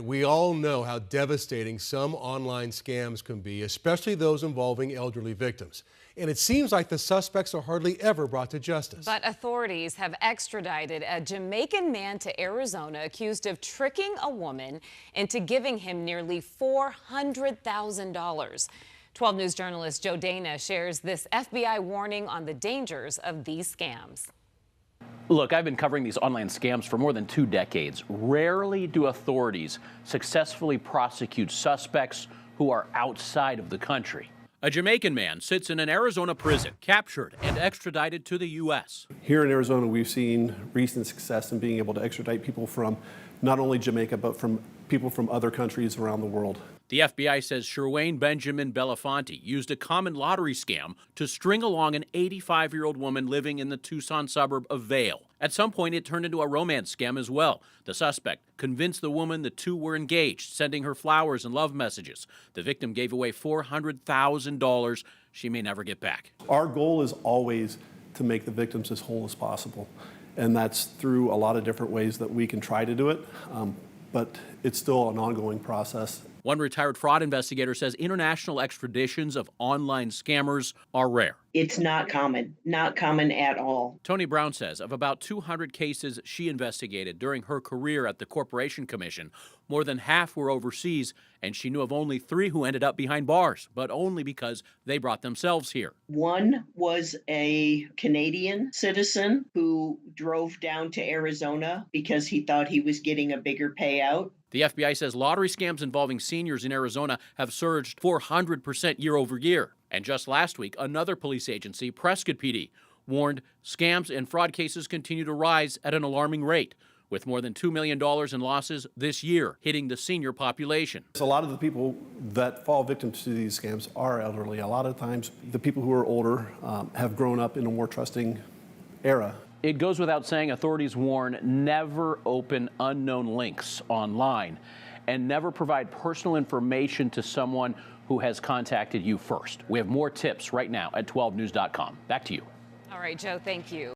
We all know how devastating some online scams can be, especially those involving elderly victims. And it seems like the suspects are hardly ever brought to justice. But authorities have extradited a Jamaican man to Arizona accused of tricking a woman into giving him nearly $400,000. 12 News journalist Joe Dana shares this FBI warning on the dangers of these scams. Look, I've been covering these online scams for more than 2 decades. Rarely do authorities successfully prosecute suspects who are outside of the country. A Jamaican man sits in an Arizona prison, captured and extradited to the U.S. Here in Arizona, we've seen recent success in being able to extradite people from not only Jamaica, but from people from other countries around the world. The FBI says Sherwayne Benjamin Belafonte used a common lottery scam to string along an 85-year-old woman living in the Tucson suburb of Vail. At some point, it turned into a romance scam as well. The suspect convinced the woman the two were engaged, sending her flowers and love messages. The victim gave away $400,000 she may never get back. Our goal is always to make the victims as whole as possible. And that's through a lot of different ways that we can try to do it. But it's still an ongoing process. One retired fraud investigator says international extraditions of online scammers are rare. It's not common at all. Tony Brown says of about 200 cases she investigated during her career at the Corporation Commission, more than half were overseas, and she knew of only 3 who ended up behind bars, but only because they brought themselves here. One was a Canadian citizen who drove down to Arizona because he thought he was getting a bigger payout. The FBI says lottery scams involving seniors in Arizona have surged 400% year over year. And just last week, another police agency, Prescott PD, warned scams and fraud cases continue to rise at an alarming rate, with more than $2 million in losses this year hitting the senior population. So a lot of the people that fall victim to these scams are elderly. A lot of times, the people who are older have grown up in a more trusting era. It goes without saying, authorities warn never open unknown links online and never provide personal information to someone who has contacted you first. We have more tips right now at 12news.com. Back to you. All right, Joe, thank you.